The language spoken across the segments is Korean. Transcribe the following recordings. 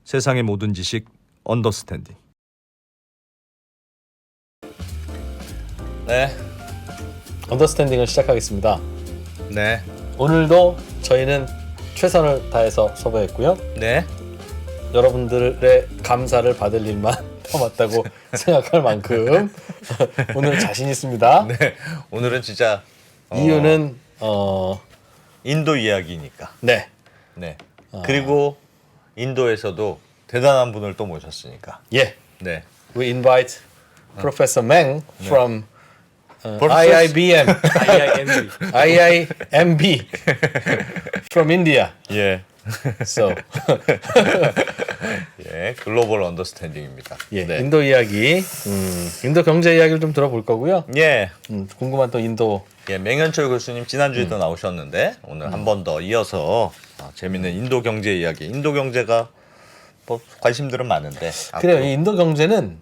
세상의 모든 지식 언더스탠딩. 네, 언더스탠딩을 시작하겠습니다. 네. 오늘도 저희는 최선을 다해서 섭외했고요. 네. 여러분들의 감사를 받을 일만 남았다고 생각할 만큼 오늘 자신 있습니다. 네. 오늘은 진짜 이유는 인도 이야기니까. 네. 네. 그리고 인도에서도 대단한 분을 또 모셨으니까. 예. 네. We invite Professor Meng from Professor- IIBM, IIMB. IIMB from India. 예. So, 예. 글로벌 언더스탠딩입니다. 예, 네. 인도 이야기, 인도 경제 이야기를 좀 들어볼 거고요. 예. 궁금한 또 인도. 예, 맹현철 교수님 지난주에도 나오셨는데 오늘 한 번 더 이어서 재밌는 인도 경제 이야기. 인도 경제가 뭐 관심들은 많은데. 그래요. 앞으로- 이 인도 경제는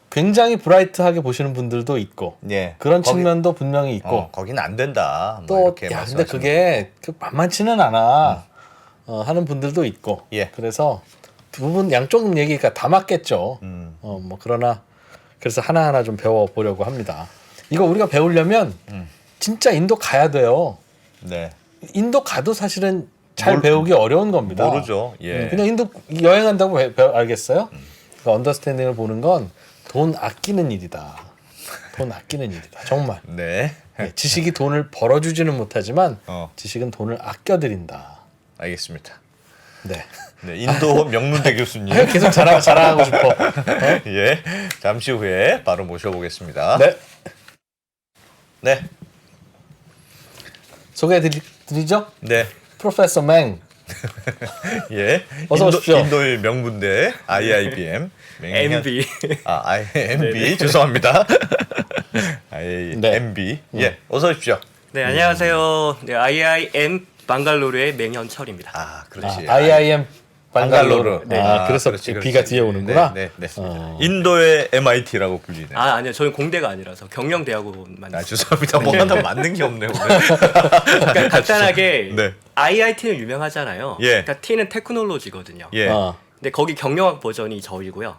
굉장히 브라이트하게 보시는 분들도 있고 예. 그런 거기- 측면도 분명히 있고 거긴 안 된다. 뭐 또 이렇게 야, 근데 말씀하시는 그게 만만치는 않아 하는 분들도 있고. 예. 그래서 두 분 양쪽 얘기가 다 맞겠죠. 뭐 그러나 그래서 하나하나 좀 배워보려고 합니다. 이거 우리가 배우려면 진짜 인도 가야 돼요. 네. 인도 가도 사실은 잘 배우기 어려운 겁니다. 모르죠. 예. 그냥 인도 여행한다고 알겠어요? 그러니까 언더스탠딩을 보는 건 돈 아끼는 일이다. 돈 아끼는 일이다. 정말. 네. 예, 지식이 돈을 벌어주지는 못하지만 지식은 돈을 아껴드린다. 알겠습니다. 네. 네, 인도 명문대 교수님. 계속 자랑하고 싶어. 예. 잠시 후에 바로 모셔보겠습니다. 네. 네. 소개해드리죠? 네. 프로페서 맹. 예. 어서 오십시오. 인도의 명문대 IIBM. MB. IMB. 죄송합니다. IMB. 예. 어서 오십시오. 네, 안녕하세요. 네, IIM 방갈로르의 맹현철입니다. 그렇지. IIM 방갈로르. 네. 그래서 그렇지, 그렇지. B가 뒤에 오는구나. 네, 네. 인도의 MIT라고 불리네. 아니요. 저는 공대가 아니라서 경영대학원만. 죄송합니다. 뭐 하나 맞는 게 없네 오늘. 그러니까 간단하게 네. IIT는 유명하잖아요. 예. 그러니까 T는 테크놀로지거든요. 예. 근데 거기 경영학 버전이 저이고요.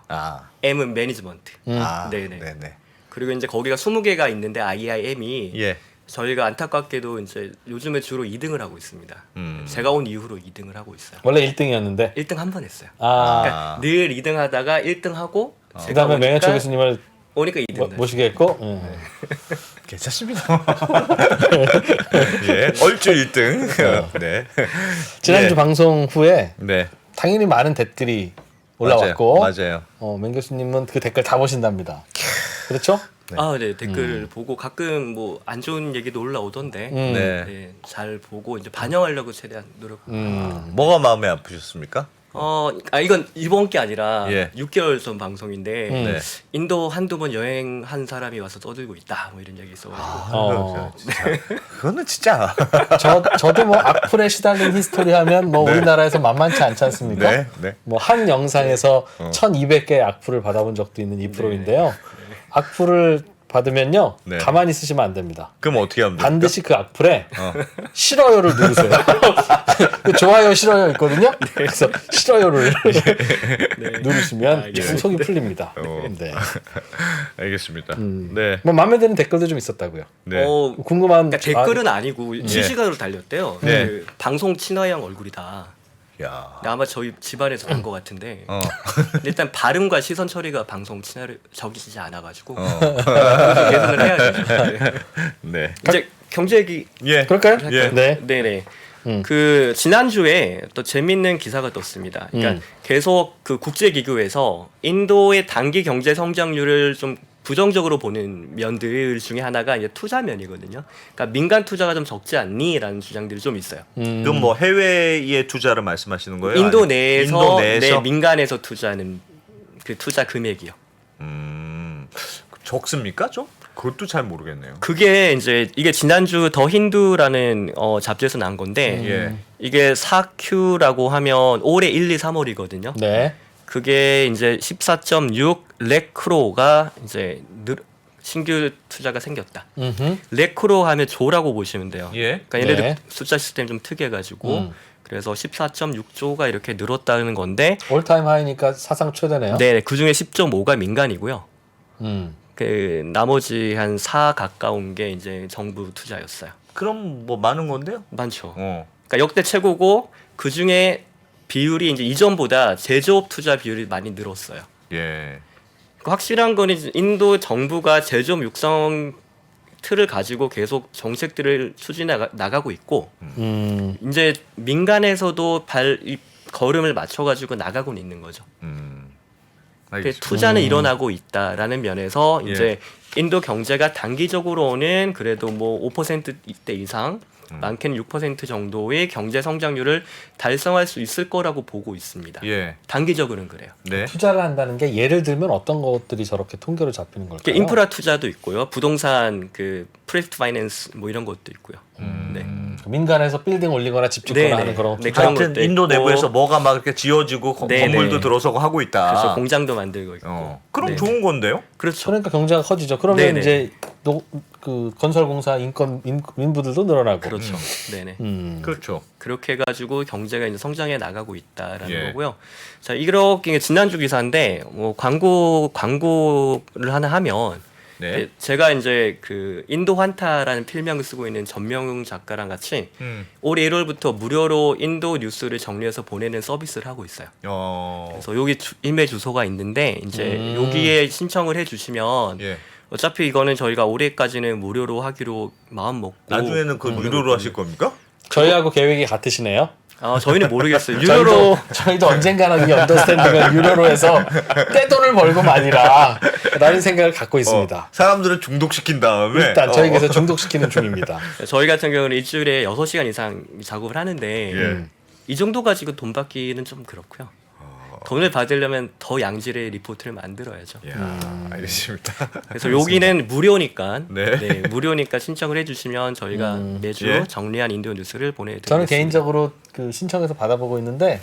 M은 매니지먼트. 네네. 네네. 그리고 이제 거기가 20개가 있는데 IIM이 예. 저희가 안타깝게도 이제 요즘에 주로 2등을 하고 있습니다. 제가 온 이후로 2등을 하고 있어요. 원래 1등이었는데. 1등 한 번 했어요. 아. 그러니까 늘 2등 하다가 1등 하고 그 다음에 맹현철 교수님을 오니까 2등. 모시게 했고. 괜찮습니다. 예. 얼추 1등. 네. 지난주 예. 방송 후에 네. 당연히 많은 댓글이 올라왔고. 맞아요. 맹 교수님은 그 댓글 다 보신답니다. 그렇죠? 네. 댓글 보고 가끔 뭐 안 좋은 얘기도 올라오던데. 네. 네, 잘 보고 이제 반영하려고 최대한 노력. 뭐가 마음에 아프셨습니까? 이건 이번 게 아니라 예. 6개월 전 방송인데 네. 인도 한두 번 여행한 사람이 와서 떠들고 있다. 뭐 이런 얘기 있어가지고. 진짜. 그거는 진짜. 저도 뭐 악플에 시달린 히스토리 하면 뭐 우리나라에서 만만치 않지 않습니까? 네. 네. 뭐 한 영상에서 1200개의 악플을 받아본 적도 있는 이 프로인데요. 악플을 받으면요. 네. 가만히 있으시면 안 됩니다. 그럼 어떻게 하면 됩니까? 반드시 그 악플에 싫어요를 누르세요. 그 좋아요 싫어요 있거든요. 그래서 싫어요를 누르시면 좀 속이 풀립니다. 네. 알겠습니다. 네. 뭐 마음에 드는 댓글도 좀 있었다고요. 네. 궁금한 그러니까 댓글은 아니고 실시간으로 달렸대요. 네. 그 방송 친화형 얼굴이다. 야. 근데 아마 저희 집안에서 본 것 같은데 근데 일단 발음과 시선 처리가 방송 친화를 적이지 않아가지고 그래서 개선을 해야죠. 네. 이제 경제 얘기 예. 그럴까요? 예. 네. 네네. 그 지난주에 또 재밌는 기사가 떴습니다. 그러니까 계속 그 국제기구에서 인도의 단기 경제 성장률을 좀 부정적으로 보는 면들 중에 하나가 이제 투자면이거든요. 그러니까 민간 투자가 좀 적지 않니라는 주장들이 좀 있어요. 그럼 뭐 해외의 투자를 말씀하시는 거예요? 인도 아니면 내에서, 인도 내에서? 네, 민간에서 투자하는 그 투자 금액이요. 적습니까 좀? 그것도 잘 모르겠네요. 그게 이제 이게 지난주 더 힌두라는 잡지에서 나온 건데 예. 이게 4Q라고 하면 올해 1, 2, 3월이거든요. 네. 그게 이제 14.6 레크로가 이제 신규 투자가 생겼다. 음흠. 레크로 하면 조라고 보시면 돼요. 예. 그러니까 얘네들 네. 숫자 시스템 좀 특이해가지고 그래서 14.6조가 이렇게 늘었다는 건데 올타임 하이니까 사상 최대네요. 네, 그 중에 10.5가 민간이고요. 음. 그 나머지 한 4 가까운 게 이제 정부 투자였어요. 그럼 뭐 많은 건데요? 많죠. 어. 그러니까 역대 최고고 그 중에 비율이 이제 이전보다 제조업 투자 비율이 많이 늘었어요. 예. 확실한 건 이제 인도 정부가 제조업 육성 틀을 가지고 계속 정책들을 추진해 나가고 있고 이제 민간에서도 걸음을 맞춰가지고 나가고는 있는 거죠. 알겠습니다. 투자는 일어나고 있다라는 면에서 예. 이제 인도 경제가 단기적으로는 그래도 뭐 5%대 이상 많게는 6% 정도의 경제 성장률을 달성할 수 있을 거라고 보고 있습니다. 예. 단기적으로는 그래요. 네. 투자를 한다는 게 예를 들면 어떤 것들이 저렇게 통계로 잡히는 걸까요? 인프라 투자도 있고요, 부동산 그 프로젝트 파이낸스 뭐 이런 것도 있고요. 네. 민간에서 빌딩 올리거나 집 짓거나 네네. 하는 그런 네, 투자. 그런 하여튼 것도 인도 있고. 내부에서 뭐가 막 이렇게 지어지고 네네. 건물도 들어서고 하고 있다. 그래서 공장도 만들고 있고. 그럼 네네. 좋은 건데요? 그렇죠. 그러니까 경제가 커지죠. 그러면 네네. 이제 그 건설공사 인부들도 늘어나고. 그렇죠. 네네. 그렇죠. 그렇게 해가지고 경제가 이제 성장해 나가고 있다라는 예. 거고요. 자, 이렇게 지난주 기사인데 뭐 광고를 하나 하면 네. 제가 이제 그 인도 환타라는 필명을 쓰고 있는 전명 작가랑 같이 올해 1월부터 무료로 인도 뉴스를 정리해서 보내는 서비스를 하고 있어요. 그래서 여기 이메일 주소가 있는데 이제 여기에 신청을 해주시면 예. 어차피 이거는 저희가 올해까지는 무료로 하기로 마음 먹고 나중에는 그 유료로 하실 겁니까? 저희하고 계획이 같으시네요. 저희는 모르겠어요. 유료로 저희도 언젠가는 이 언더스탠딩을 유료로 해서 떼돈을 벌고 말이라 라는 생각을 갖고 있습니다. 사람들을 중독시킨 다음에 일단 저희에서 중독시키는 중입니다. 저희 같은 경우는 일주일에 6시간 이상 작업을 하는데 예. 이 정도 가지고 돈 받기는 좀 그렇고요. 돈을 받으려면 더 양질의 리포트를 만들어야죠. 알겠습니다. 그래서 여기는 무료니까 네. 무료니까 신청을 해주시면 저희가 매주 예. 정리한 인도 뉴스를 보내드리겠습니다. 저는 개인적으로 그 신청해서 받아보고 있는데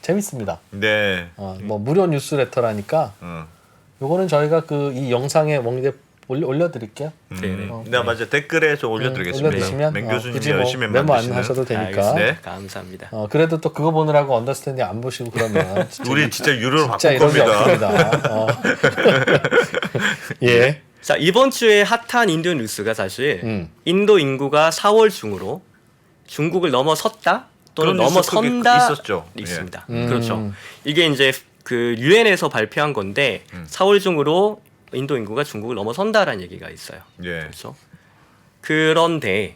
재밌습니다. 네. 뭐 무료 뉴스레터라니까 요거는 저희가 그 이 영상에 멍게 올려드릴게요. 네네. 네, 맞아. 댓글에 좀 올려드리겠습니다. 올려주시면 맹 교수님이 굳이 뭐 열심히 메모 안 만드시는. 하셔도 되니까. 알겠습니다. 네. 감사합니다. 그래도 또 그거 보느라고 언더스탠딩 안 보시고 그러면 우리 진짜 유료로 진짜 바꿀 이런 게 겁니다. 없습니다. 예. 자, 이번 주에 핫한 인도 뉴스가 사실 인도 인구가 4월 중으로 중국을 넘어섰다 또는 그런 뉴스 넘어선다 크게 있었죠. 있습니다. 그렇죠. 이게 이제 그 유엔에서 발표한 건데 4월 중으로 인도 인구가 중국을 넘어선다라는 얘기가 있어요. 예. 그렇죠. 그런데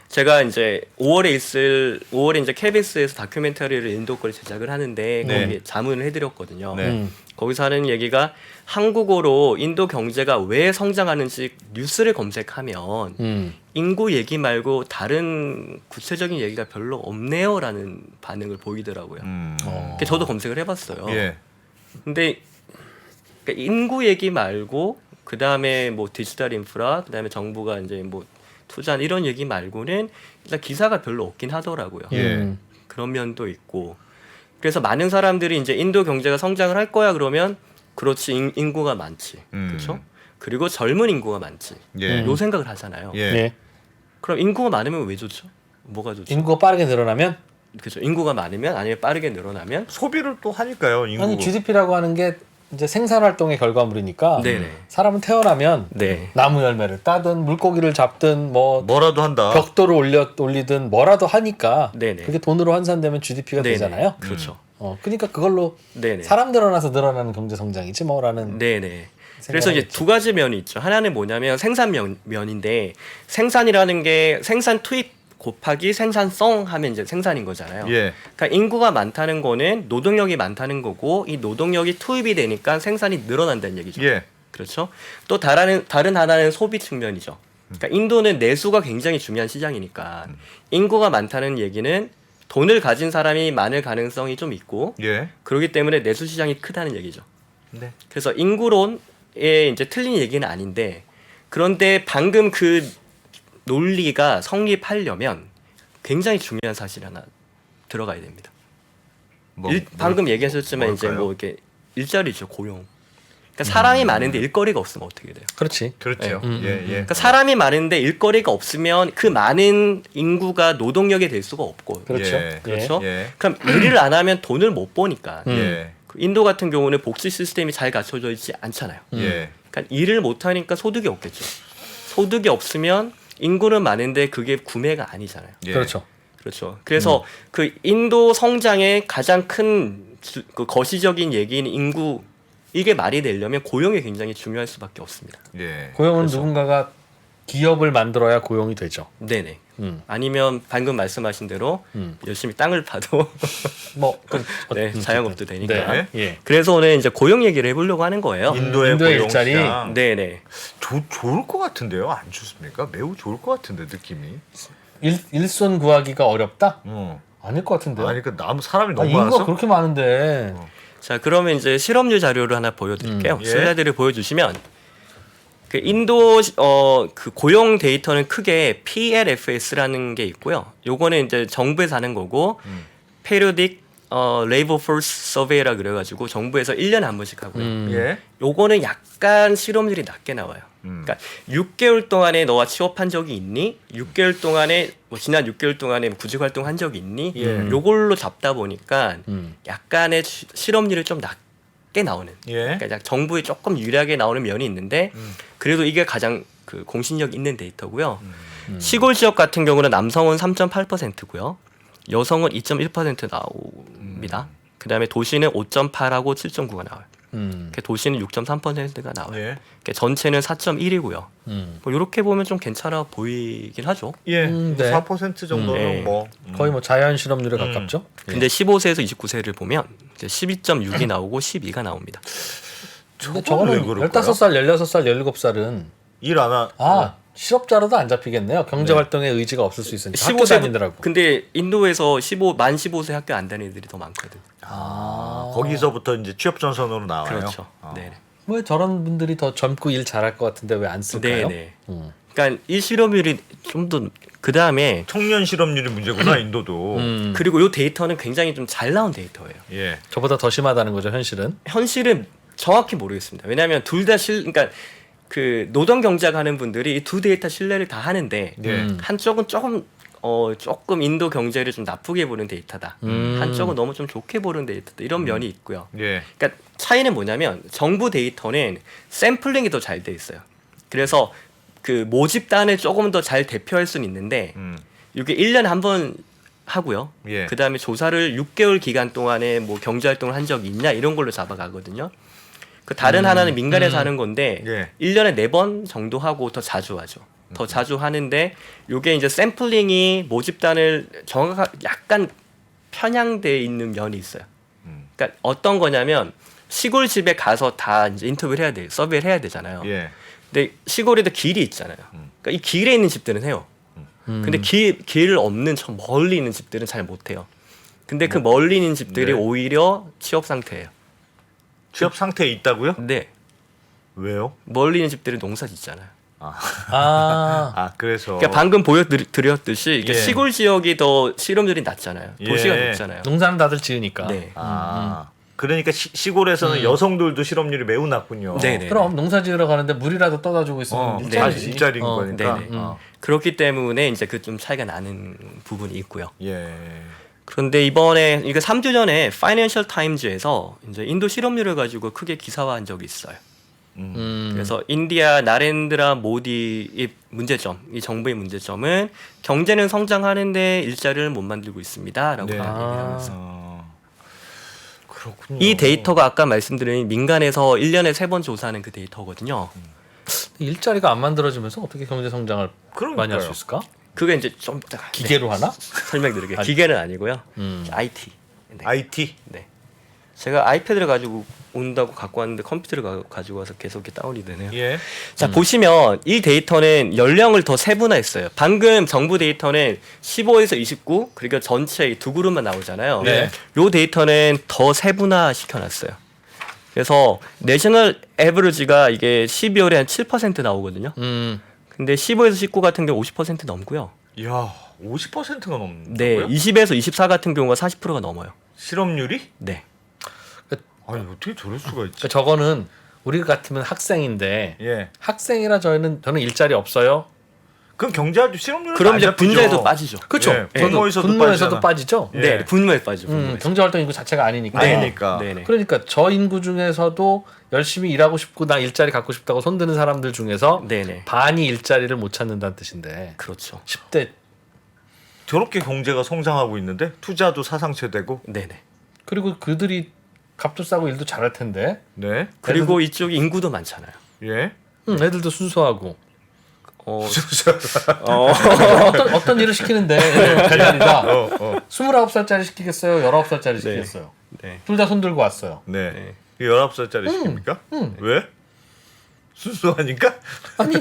제가 이제 5월에 이제 KBS에서 다큐멘터리를 인도 거를 제작을 하는데 네. 거기에 자문을 해드렸거든요. 네. 거기서 하는 얘기가 한국어로 인도 경제가 왜 성장하는지 뉴스를 검색하면 인구 얘기 말고 다른 구체적인 얘기가 별로 없네요라는 반응을 보이더라고요. 그래서 저도 검색을 해봤어요. 예. 근데 그러니까 인구 얘기 말고 그 다음에 뭐 디지털 인프라, 그 다음에 정부가 이제 뭐 투자 이런 얘기 말고는 일단 기사가 별로 없긴 하더라고요. 예. 그런 면도 있고 그래서 많은 사람들이 이제 인도 경제가 성장을 할 거야 그러면 그렇지 인구가 많지, 그렇죠? 그리고 젊은 인구가 많지, 예. 요 생각을 하잖아요. 예. 예. 그럼 인구가 많으면 왜 좋죠? 뭐가 좋죠? 인구가 빠르게 늘어나면 그렇죠. 인구가 많으면 아니면 빠르게 늘어나면 소비를 또 하니까요. 인구. 아니 GDP라고 하는 게 이제 생산 활동의 결과물이니까 네네. 사람은 태어나면 네. 나무 열매를 따든 물고기를 잡든 뭐 뭐라도 한다. 벽돌을 올리든 뭐라도 하니까 네네. 그게 돈으로 환산되면 GDP가 네네. 되잖아요. 그렇죠. 그러니까 그걸로 네네. 사람 늘어나서 늘어나는 경제 성장이지 뭐라는. 네네. 그래서 이제 생각하겠죠. 두 가지 면이 있죠. 하나는 뭐냐면 생산 면인데 생산이라는 게 생산 투입 곱하기 생산성 하면 이제 생산인 거잖아요. 예. 그러니까 인구가 많다는 거는 노동력이 많다는 거고 이 노동력이 투입이 되니까 생산이 늘어난다는 얘기죠. 예. 그렇죠. 또 다른 하나는 소비 측면이죠. 그러니까 인도는 내수가 굉장히 중요한 시장이니까 인구가 많다는 얘기는 돈을 가진 사람이 많을 가능성이 좀 있고 예. 그렇기 때문에 내수 시장이 크다는 얘기죠. 네. 그래서 인구론에 이제 틀린 얘기는 아닌데 그런데 방금 그 논리가 성립하려면 굉장히 중요한 사실 하나 들어가야 됩니다. 방금 얘기하셨지만 이제 뭘까요? 뭐 이렇게 일자리죠, 고용. 그러니까 사람이 많은데 일거리가 없으면 어떻게 돼요? 그렇지. 그렇죠. 예. 그러니까 사람이 많은데 일거리가 없으면 그 많은 인구가 노동력이 될 수가 없고 그렇죠. 예. 그렇죠? 예. 그럼 일을 안 하면 돈을 못 버니까 예. 그 인도 같은 경우는 복지 시스템이 잘 갖춰져 있지 않잖아요. 예. 그러니까 일을 못 하니까 소득이 없겠죠. 소득이 없으면 인구는 많은데 그게 구매가 아니잖아요. 예. 그렇죠. 그렇죠. 그래서 그 인도 성장의 가장 큰 그 거시적인 얘기인 인구 이게 말이 되려면 고용이 굉장히 중요할 수밖에 없습니다. 예. 고용은 그렇죠. 누군가가 기업을 만들어야 고용이 되죠. 네네. 음. 아니면 방금 말씀하신 대로 열심히 땅을 파도 뭐 네, 자영업도 되니까. 네. 예. 그래서 오늘 이제 고용 얘기를 해보려고 하는 거예요. 인도의 인도의 고용 일자리? 시장. 네네. 좋을 것 같은데요? 안 좋습니까? 매우 좋을 것 같은데 느낌이. 일손 구하기가 어렵다? 어. 아닐 것 같은데요. 아니 그 나무 사람이 너무 인구가 많아서. 그렇게 많은데. 자, 그러면 이제 실업률 자료를 하나 보여드릴게요. 예. 슬라이드를 보여주시면 그 인도 그 고용 데이터는 크게 PLFS라는 게 있고요. 요거는 이제 정부에서 하는 거고 Periodic Labor Force Survey라 그래가지고 정부에서 1년에 한 번씩 하고요. 예. 요거는 약간 실업률이 낮게 나와요. 그러니까 6개월 동안에 너가 취업한 적이 있니? 6개월 동안에 뭐 지난 6개월 동안에 구직 활동한 적이 있니? 예. 요걸로 잡다 보니까 약간의 실업률이 좀 낮게 나오는. 예. 그러니까 정부에 조금 유리하게 나오는 면이 있는데 그래도 이게 가장 그 공신력 있는 데이터고요. 시골 지역 같은 경우는 남성은 3.8%고요. 여성은 2.1% 나옵니다. 그다음에 도시는 5.8하고 7.9가 나와요. 도시는 6.3%가 나와요. 예. 전체는 4.1이고요. 음. 뭐 이렇게 보면 좀 괜찮아 보이긴 하죠. 예. 네. 4% 정도는 네. 뭐 거의 뭐 자연 실업률에 가깝죠. 근데 15세에서 29세를 보면 이제 12.6이 나오고 12가 나옵니다. 근데 저거는 왜 저거는 그럴까요? 15살, 16살, 17살은 일 안 하. 아 실업자로도 안 잡히겠네요. 경제 활동에 의지가 없을 수 있으니까 학교 다니느라고. 근데 인도에서 만 15세 학교 안 다니는 애들이 더 많거든. 거기서부터 이제 취업 전선으로 나와요. 그렇죠. 어. 네. 왜 저런 분들이 더 젊고 일 잘할 것 같은데 왜 안 쓸까요? 네. 그러니까 일 실업률이 좀 더 그다음에 청년 실업률이 문제구나 인도도. 그리고 이 데이터는 굉장히 좀 잘 나온 데이터예요. 예. 저보다 더 심하다는 거죠 현실은. 현실은 정확히 모르겠습니다. 왜냐하면 둘 다 그러니까 그 노동 경제학 하는 분들이 이 두 데이터 신뢰를 다 하는데 예. 한쪽은 조금 인도 경제를 좀 나쁘게 보는 데이터다. 한쪽은 너무 좀 좋게 보는 데이터다. 이런 면이 있고요. 예. 그러니까 차이는 뭐냐면 정부 데이터는 샘플링이 더 잘 돼 있어요. 그래서 그 모집단을 조금 더 잘 대표할 수는 있는데 이게 1년에 한 번 하고요. 예. 그다음에 조사를 6개월 기간 동안에 뭐 경제 활동을 한 적이 있냐 이런 걸로 잡아가거든요. 그 다른 하나는 민간에서 하는 건데 예. 1년에 4번 정도 하고 더 자주 하죠. 더 자주 하는데 요게 이제 샘플링이 모집단을 약간 편향돼 있는 면이 있어요. 그러니까 어떤 거냐면 시골 집에 가서 다 이제 인터뷰를 해야 돼, 서베이를 해야 되잖아요. 예. 근데 시골에도 길이 있잖아요. 그러니까 이 길에 있는 집들은 해요. 근데 길 없는 저 멀리 있는 집들은 잘 못해요. 근데 그 멀리 있는 집들이 네. 오히려 취업 상태예요. 취업 상태에 있다고요? 근데 왜요? 멀리 있는 집들은 농사 짓잖아요. 아 그래서 그러니까 방금 보여드렸듯이 이게 예. 시골 지역이 더 실업률이 낮잖아요. 도시가 예. 높잖아요. 농사는 다들 지으니까. 네. 그러니까 시골에서는 여성들도 실업률이 매우 낮군요. 네네. 그럼 농사 지으러 가는데 물이라도 떠다 주고 있으면 어, 일자리지. 일자리인 어, 거니까. 네네. 어. 그렇기 때문에 이제 그 좀 차이가 나는 부분이 있고요. 예. 그런데 이번에 이게 3주 전에 파이낸셜 타임즈에서 이제 인도 실업률을 가지고 크게 기사화한 적이 있어요. 그래서 인디아 나렌드라 모디의 문제점, 이 정부의 문제점은 경제는 성장하는데 일자리를 못 만들고 있습니다라고 네. 얘기를 하면서 그렇군요. 이 데이터가 아까 말씀드린 민간에서 1년에 3번 조사하는 그 데이터거든요. 일자리가 안 만들어지면서 어떻게 경제 성장을 그러니까요. 많이 할 수 있을까? 그게 이제 좀 기계로 하나? 설명드릴게요. 기계는 아니고요. IT. 네. IT. 네. 제가 아이패드를 가지고 온다고 갖고 왔는데 컴퓨터를 가지고 와서 계속 이렇게 다운이 되네요. 예. 자, 보시면 이 데이터는 연령을 더 세분화했어요. 방금 정부 데이터는 15에서 29 그리고 전체 두 그룹만 나오잖아요. 네. 요 데이터는 더 세분화 시켜놨어요. 그래서 내셔널 에버리지가 이게 12월에 한 7% 나오거든요. 근데 15에서 19 같은 경우 50% 넘고요. 이야, 50%가 넘는다고요? 네, 20에서 24 같은 경우가 40%가 넘어요. 실업률이? 네. 아니 어떻게 저럴 수가 있지? 그러니까 저거는 우리 같으면 학생인데 예. 학생이라 저는 일자리 없어요. 그럼 경제활동 실업률은 그럼 안 이제 잡히죠. 분자에도 빠지죠. 그렇죠. 예, 저도 분모에서도 분모에서도 빠지잖아. 빠지죠. 예. 네, 분모에 빠지죠. 분모에서. 경제활동 인구 자체가 아니니까. 아니니까. 네네. 그러니까 저 인구 중에서도 열심히 일하고 싶고 나 일자리 갖고 싶다고 손드는 사람들 중에서 네네. 반이 일자리를 못 찾는다는 뜻인데 그렇죠. 10대 저렇게 경제가 성장하고 있는데 투자도 사상체되고. 네네. 그리고 그들이 값도 싸고 일도 잘할 텐데 네. 그리고 이쪽 인구도 많잖아요. 예. 애들도 순수하고 어, 어떤 일을 시키는데 배달이다. 29살짜리 시키겠어요? 19살짜리 시키겠어요? 네. 둘 다 손들고 왔어요. 네. 네. 19살짜리 시킵니까? 왜? 순수하니까? 아니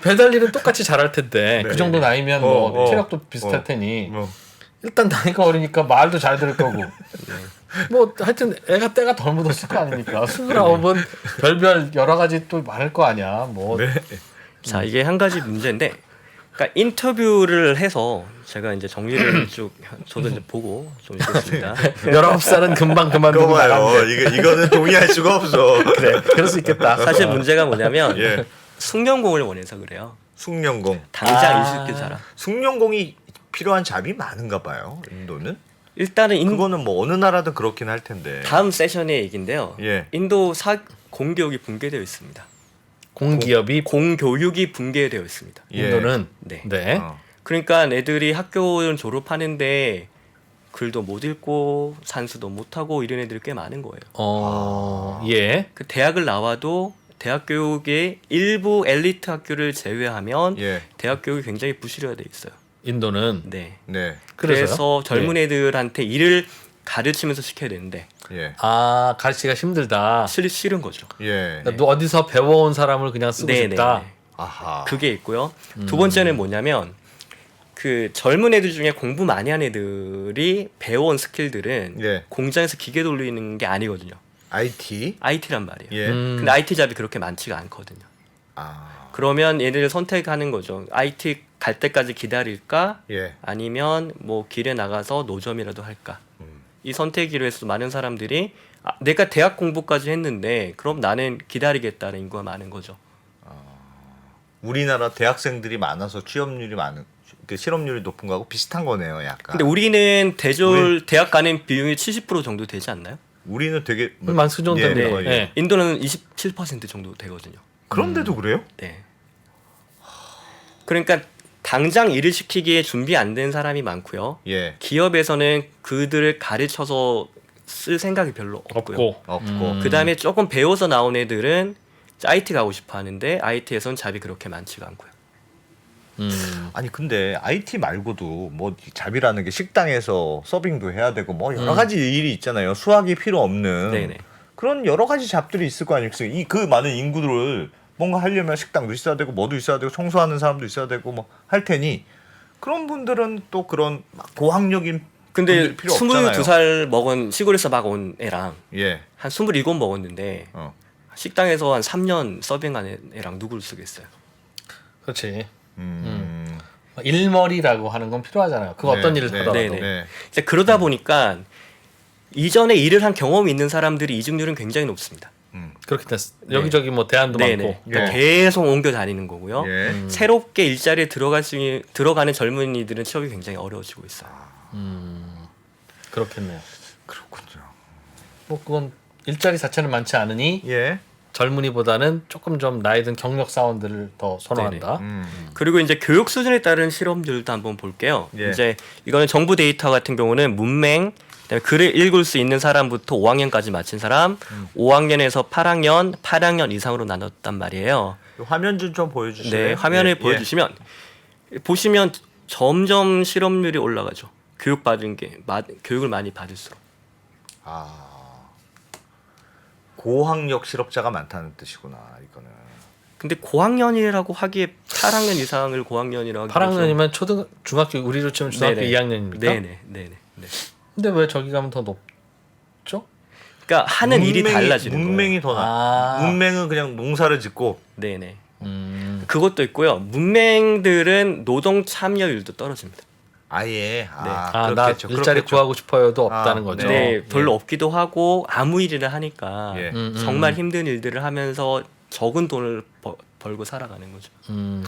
배달 일은 똑같이 잘할 텐데 네. 그 정도 나이면 뭐 어. 체력도 비슷할 테니 뭐. 일단 나이가 어리니까 말도 잘 들을 거고 뭐 하여튼 애가 때가 덜 묻었을 거 아닙니까? 29은 별별 여러 가지 또 많을 거 아니야. 뭐 네. 자, 이게 한 가지 문제인데, 그러니까 인터뷰를 해서 제가 이제 정리를 쭉 저도 이제 보고 좀 읽겠습니다. 19살은 금방 그거 그만두고 봐요. 나갔는데 이거는 동의할 수가 없어. 그래 그럴 수 있겠다. 사실 문제가 뭐냐면 예. 숙련공을 원해서 그래요. 숙련공. 당장 아. 20대 사람. 숙련공이 필요한 잡이 많은가 봐요. 인도는. 일단은 그거는 뭐 어느 나라든 그렇긴 할 텐데. 다음 세션의 얘기인데요. 예. 인도 공교육이 붕괴되어 있습니다. 공기업이 공교육이 붕괴되어 있습니다. 예. 인도는 네. 네. 어. 그러니까 애들이 학교 졸업하는데 글도 못 읽고 산수도 못 하고 이런 애들이 꽤 많은 거예요. 예. 그 대학을 나와도 대학 교육의 일부 엘리트 학교를 제외하면 예. 대학 교육이 굉장히 부실화돼 있어요. 인도는 네. 네. 그래서요? 그래서 젊은 애들한테 일을 가르치면서 시켜야 되는데 예. 가르치기가 힘들다. 싫은 거죠. 예. 그러니까 너 어디서 배워온 사람을 그냥 쓰고 싶다. 아하. 그게 있고요. 두 번째는 뭐냐면 그 젊은 애들 중에 공부 많이 한 애들이 배워온 스킬들은 예. 공장에서 기계 돌리는 게 아니거든요. IT. IT란 말이에요. 예. 근데 IT 잡이 그렇게 많지가 않거든요. 아. 그러면 얘네를 선택하는 거죠. IT 갈 때까지 기다릴까? 예. 아니면 뭐 길에 나가서 노점이라도 할까? 이 선택으로 해서 많은 사람들이 내가 대학 공부까지 했는데 그럼 나는 기다리겠다는 인구가 많은 거죠. 우리나라 대학생들이 많아서 취업률이 많은 그 실업률이 높은 거하고 비슷한 거네요, 약간. 근데 우리는 대학 가는 비율이 70% 정도 되지 않나요? 우리는 되게 많수 정도 예, 됩니다. 거의. 예. 인도는 27% 정도 되거든요. 그런데도 그래요? 네. 그러니까 당장 일을 시키기에 준비 안 된 사람이 많고요. 예. 기업에서는 그들을 가르쳐서 쓸 생각이 별로 없고요. 없고. 그다음에 조금 배워서 나온 애들은 IT 가고 싶어 하는데 IT에선 잡이 그렇게 많지가 않고요. 아니 근데 IT 말고도 뭐 잡이라는 게 식당에서 서빙도 해야 되고 뭐 여러 가지 일이 있잖아요. 수학이 필요 없는 네네. 그런 여러 가지 잡들이 있을 거 아니겠어요. 이 그 많은 인구들을 뭔가 하려면 식당도 있어야 되고 뭐도 있어야 되고 청소하는 사람도 있어야 되고 뭐 할 테니 그런 분들은 또 그런 막 고학력인 근데 분들이 필요 없잖아요. 22살 먹은 시골에서 막 온 애랑 예. 한 27 먹었는데 어. 식당에서 한 3년 서빙한 애랑 누구를 쓰겠어요? 그렇지. 음. 일머리라고 하는 건 필요하잖아요. 그 네, 어떤 일을 네, 하더라도. 네네. 네. 이제 그러다 보니까 이전에 일을 한 경험이 있는 사람들이 이직률은 굉장히 높습니다. 그렇게 됐어. 여기저기 뭐 대안도 네네. 많고. 그러니까 예. 계속 옮겨 다니는 거고요. 예. 새롭게 일자리에 들어가는 젊은이들은 취업이 굉장히 어려워지고 있어요. 그렇겠네요. 그렇군요. 뭐 그건 일자리 자체는 많지 않으니 예. 젊은이보다는 조금 좀 나이 든 경력 사원들을 더 선호한다. 그리고 이제 교육 수준에 따른 실험들도 한번 볼게요. 예. 이제 이거는 정부 데이터 같은 경우는 문맹, 그다음에 글을 읽을 수 있는 사람부터 5학년까지 마친 사람, 5학년에서 8학년 이상으로 나눴단 말이에요. 화면 좀 보여주시면. 네, 화면을 예. 보여주시면 보시면 점점 실업률이 올라가죠. 교육을 많이 받을수록. 아. 고학력 실업자가 많다는 뜻이구나 이거는. 근데 고학년이라고 하기에 8학년 이상을 고학년이라고 하기에 8학년이면 중학교 우리로 치면 중학교 네네. 2학년입니까? 네네. 근데 왜 저기 가면 더 높죠? 그러니까 하는 일이 달라지는 문맹이 더 나. 문맹은 그냥 농사를 짓고. 네네. 그것도 있고요. 문맹들은 노동 참여율도 떨어집니다. 아예 나 그렇겠죠. 일자리 그렇겠죠. 구하고 싶어요도 없다는 거죠. 네, 예. 별로 없기도 하고 아무 일이나 하니까 예. 정말 힘든 일들을 하면서 적은 돈을 벌고 살아가는 거죠.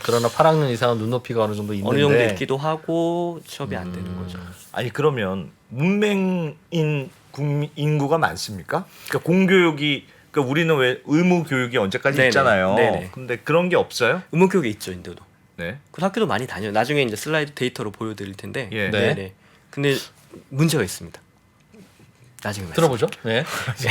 그러나 8학년 이상은 눈높이가 어느 정도 있는데 어느 정도 있기도 하고 취업이 안 되는 거죠. 아니 그러면 문맹인 인구가 많습니까? 그러니까 공교육이 그러니까 우리는 왜 의무 교육이 언제까지 네네. 있잖아요. 네네. 근데 그런 게 없어요? 의무 교육이 있죠, 인도도. 네. 그 학교도 많이 다녀요. 나중에 이제 슬라이드 데이터로 보여드릴 텐데. 예. 네. 네네. 근데 문제가 있습니다. 나중에 들어보죠. 네.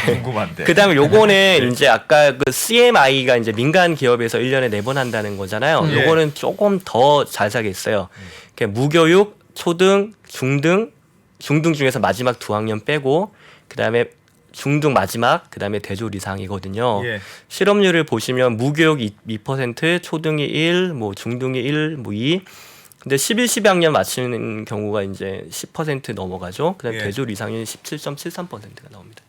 궁금한데. 그다음에 요거는 이제 아까 그 CMI가 이제 민간 기업에서 1년에 4번 한다는 거잖아요. 예. 요거는 조금 더 자세하게 있어요. 그러니까 무교육, 초등, 중등 중에서 마지막 2학년 빼고 그다음에 중등 마지막 그다음에 대졸 이상이거든요. 예. 실업률을 보시면 무교육 2%, 초등이 1, 뭐 중등이 1, 뭐 2. 근데 11, 12학년 맞추는 경우가 이제 10% 넘어가죠. 그다음에 예. 대졸 이상이 17.73%가 나옵니다.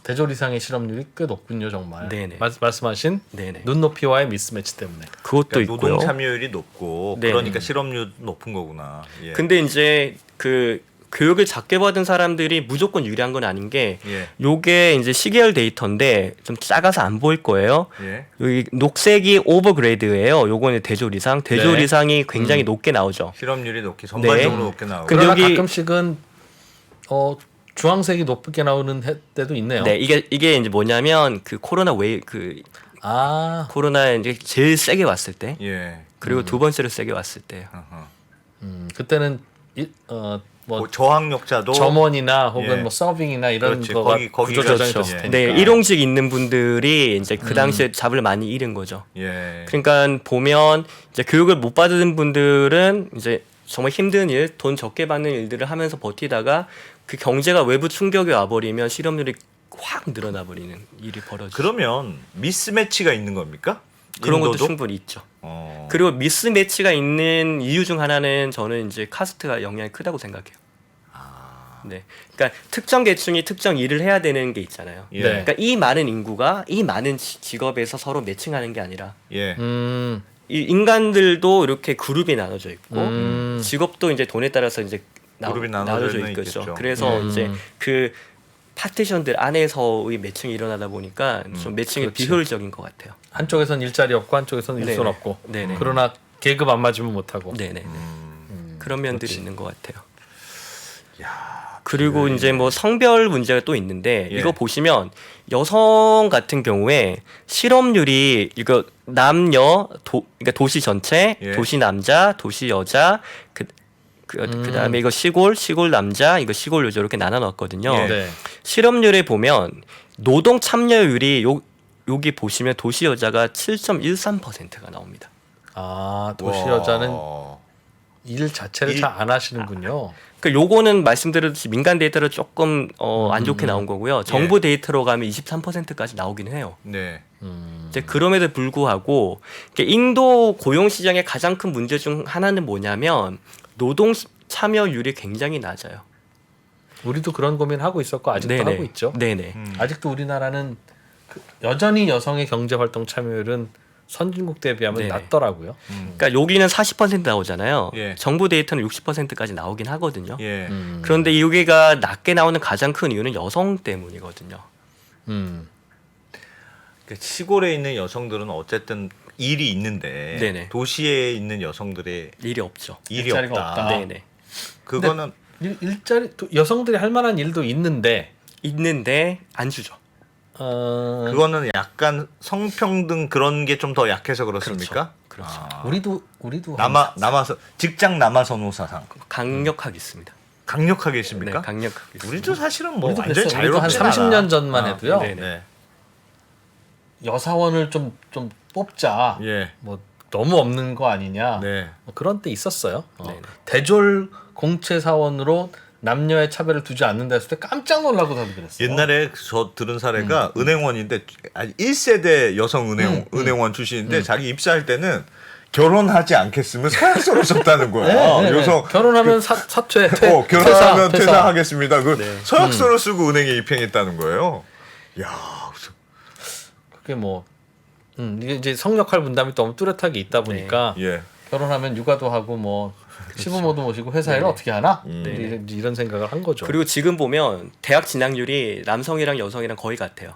대졸 이상의 실업률이 꽤 높군요, 정말. 네네. 말씀하신 네네. 눈높이와의 미스매치 때문에. 그것도 그러니까 있고요. 노동 참여율이 높고 네. 그러니까 실업률 높은 거구나. 예. 근데 이제 그 교육을 작게 받은 사람들이 무조건 유리한 건 아닌 게 예. 요게 이제 시계열 데이터인데 좀 작아서 안 보일 거예요. 예. 여기 녹색이 오버그레이드예요. 요거는 대졸 이상. 대졸 네. 이상이 굉장히 높게 나오죠. 실업률이 높게 전반적으로 높게 나오고. 근데 그러나 여기- 가끔씩은 주황색이 높게 나오는 때도 있네요. 네, 이게 이제 뭐냐면 그 코로나 코로나 이제 제일 세게 왔을 때 예. 그리고 두 번째로 세게 왔을 때요. 어허. 그때는 뭐 저학력자도 점원이나 혹은 예. 뭐 서빙이나 이런 그렇지. 거가 거기가 구조 조정이 그렇죠. 됐을 예. 테니까. 네, 일용직 있는 분들이 이제 그 당시에 잡을 많이 잃은 거죠. 예. 그러니까 보면 이제 교육을 못 받은 분들은 이제 정말 힘든 일, 돈 적게 받는 일들을 하면서 버티다가 그 경제가 외부 충격이 와버리면 실업률이 확 늘어나 버리는 일이 벌어지죠. 그러면 미스매치가 있는 겁니까? 그런 것도 인도도? 충분히 있죠. 어. 그리고 미스매치가 있는 이유 중 하나는 저는 이제 카스트가 영향이 크다고 생각해요. 네, 그러니까 특정 계층이 특정 일을 해야 되는 게 있잖아요. 예. 네. 그러니까 이 많은 인구가 이 많은 직업에서 서로 매칭하는 게 아니라 예. 이 인간들도 이렇게 그룹이 나눠져 있고 음. 직업도 이제 돈에 따라서 이제 그룹이 나눠져 나눠져 있겠죠. 있겠죠. 그래서 이제 그 파티션들 안에서의 매칭이 일어나다 보니까 좀 매칭이 그렇지. 비효율적인 것 같아요. 한쪽에선 일자리 없고 한쪽에선 일손 네네. 없고. 네네. 그러나 계급 안 맞으면 못 하고. 네네. 그런 면들이 있는 것 같아요. 야. 그리고 이제 뭐 성별 문제가 또 있는데 예. 이거 보시면 여성 같은 경우에 실업률이 이거 그러니까 도시 전체, 예. 도시 남자, 도시 여자, 그다음에 이거 시골 남자, 이거 시골 여자 이렇게 나눠 놨거든요. 예. 네. 실업률에 보면 노동 참여율이 여기 보시면 도시 여자가 7.13%가 나옵니다. 아, 도시 와. 여자는 일 자체를 일- 잘 안 하시는군요. 그러니까 요거는 말씀드렸듯이 민간 데이터로 조금 안 좋게 나온 거고요. 정부 데이터로 가면 23%까지 나오기는 해요. 네. 이제 그럼에도 불구하고 인도 고용 시장의 가장 큰 문제 중 하나는 뭐냐면 노동 참여율이 굉장히 낮아요. 우리도 그런 고민 하고 있었고 아직도 네네. 하고 있죠. 네네. 아직도 우리나라는 여전히 여성의 경제 활동 참여율은 선진국 대비하면 네네. 낮더라고요. 그러니까 여기는 40% 나오잖아요. 예. 정부 데이터는 60%까지 나오긴 하거든요. 예. 그런데 여기가 낮게 나오는 가장 큰 이유는 여성 때문이거든요. 그러니까 시골에 있는 여성들은 어쨌든 일이 있는데 네네. 도시에 있는 여성들의 일이 없죠. 일이 일자리가 없다. 없다. 네네. 그거는 일자리 여성들이 할 만한 일도 있는데 있는데 안 주죠. 그거는 약간 성평등 그런 게 좀 더 약해서 그렇습니까? 그렇죠. 아. 우리도 남아서 직장 남아 선호 사상 강력하게 있습니다. 강력하게 네, 있습니까? 강력하게. 있습니다. 우리도 사실은 뭐 우리도 완전 그랬어요. 우리도 한 자유롭지 30년 전만 해도요. 네네. 네. 여사원을 좀 뽑자. 예. 뭐 너무 없는 거 아니냐. 네. 뭐 그런 때 있었어요. 네네. 대졸 공채 사원으로 남녀의 차별을 두지 않는다 했을 때 깜짝 놀라고서도 그랬어요. 옛날에 저 들은 사례가 은행원인데 아니 1세대 여성 은행원 음. 출신인데 자기 입사할 때는 결혼하지 않겠으면 서약서를 썼다는 거야. 네, 네, 여성 네. 결혼하면 사퇴, 결혼하면 퇴사. 퇴사하겠습니다. 그 네. 서약서를 쓰고 은행에 입행했다는 거예요. 야, 그게 뭐 이게 이제 성역할 분담이 너무 뚜렷하게 있다 보니까 예. 결혼하면 육아도 하고 뭐 시부모도 모시고 회사 일을 어떻게 하나? 네. 이런 생각을 한 거죠. 그리고 지금 보면 대학 진학률이 남성이랑 여성이랑 거의 같아요.